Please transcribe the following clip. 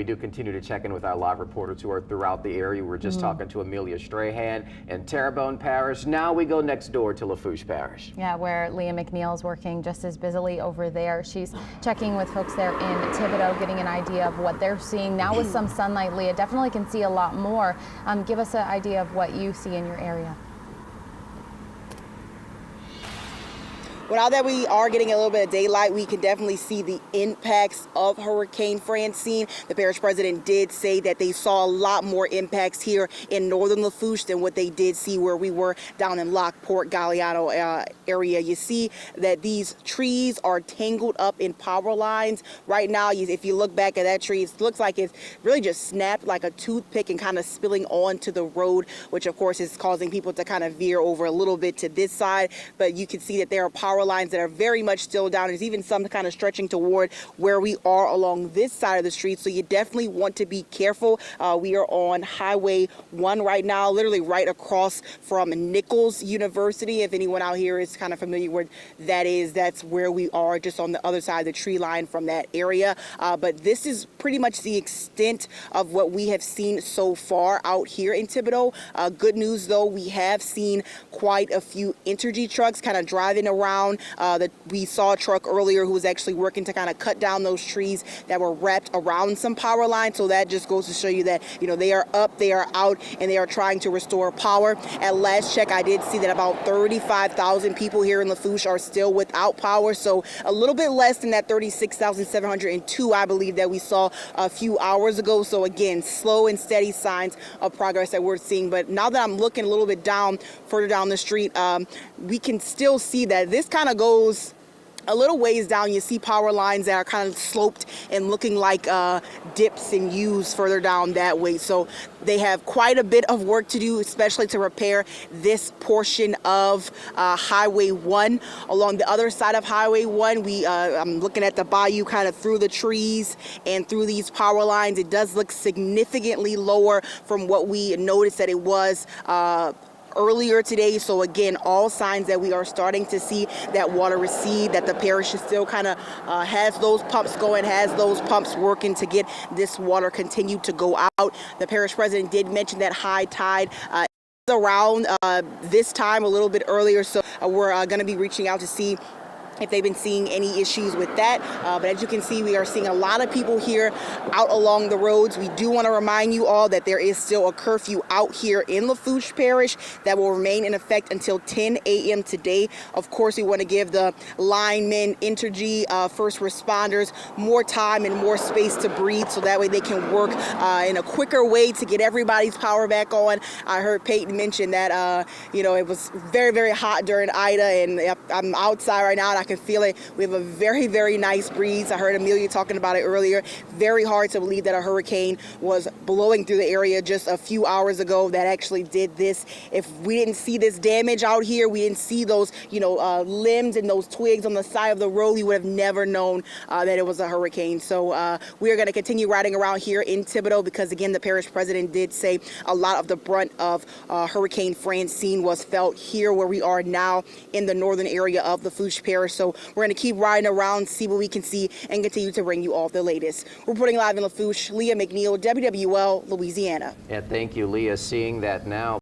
We do continue to check in with our live reporters who are throughout the area. We're just talking to Amelia Strahan in Terrebonne Parish. Now we go next door to Lafourche Parish. Yeah, where Leigha McNeil is working just as busily over there. She's checking with folks there in Thibodaux, getting an idea of what they're seeing. Now with some sunlight, Leigha definitely can see a lot more. Give us an idea of what you see in your area. Well, now that we are getting a little bit of daylight, we can definitely see the impacts of Hurricane Francine. The parish president did say that they saw a lot more impacts here in northern Lafourche than what they did see where we were down in Lockport, Galliano area. You see that these trees are tangled up in power lines. Right now, if you look back at that tree, it looks like it's really just snapped like a toothpick and kind of spilling onto the road, which of course is causing people to kind of veer over a little bit to this side. But you can see that there are power lines that are very much still down. There's even some kind of stretching toward where we are along this side of the street. So you definitely want to be careful. We are on Highway 1 right now, literally right across from Nichols University. If anyone out here is kind of familiar with that is, that's where we are, just on the other side of the tree line from that area. But this is pretty much the extent of what we have seen so far out here in Thibodaux. Good news though, we have seen quite a few Entergy trucks kind of driving around. We saw a truck earlier who was actually working to kind of cut down those trees that were wrapped around some power lines. So that just goes to show you that, you know, they are up, they are out, and they are trying to restore power. At last check, I did see that about 35,000 people here in Lafourche are still without power. So a little bit less than that 36,702, I believe, that we saw a few hours ago. So again, slow and steady signs of progress that we're seeing. But now that I'm looking a little bit further down the street, we can still see that this kind of goes a little ways down. You see power lines that are kind of sloped and looking like dips and U's further down that way. So they have quite a bit of work to do, especially to repair this portion of Highway 1. Along the other side of Highway 1, I'm looking at the bayou kind of through the trees and through these power lines. It does look significantly lower from what we noticed that it was earlier today. So again, all signs that we are starting to see that water recede, that the parish is still kind of has those pumps going, has those pumps working to get this water continued to go out. The parish president did mention that high tide around this time a little bit earlier. So we're going to be reaching out to see if they've been seeing any issues with that. But as you can see, we are seeing a lot of people here out along the roads. We do want to remind you all that there is still a curfew out here in Lafourche Parish that will remain in effect until 10 a.m. today. Of course, we want to give the linemen, Entergy, first responders more time and more space to breathe, so that way they can work in a quicker way to get everybody's power back on. I heard Peyton mention that, you know, it was very, very hot during Ida, and I'm outside right now and I can feel it. We have a very, very nice breeze. I heard Amelia talking about it earlier. Very hard to believe that a hurricane was blowing through the area just a few hours ago that actually did this. If we didn't see this damage out here, we didn't see those, you know, limbs and those twigs on the side of the road, we would have never known that it was a hurricane. So we are going to continue riding around here in Thibodaux because, again, the parish president did say a lot of the brunt of Hurricane Francine was felt here where we are now in the northern area of Lafourche Parish. So we're going to keep riding around, see what we can see, and continue to bring you all the latest. Reporting live in Lafourche, Leigha McNeil, WWL, Louisiana. Yeah, thank you, Leigha. Seeing that now.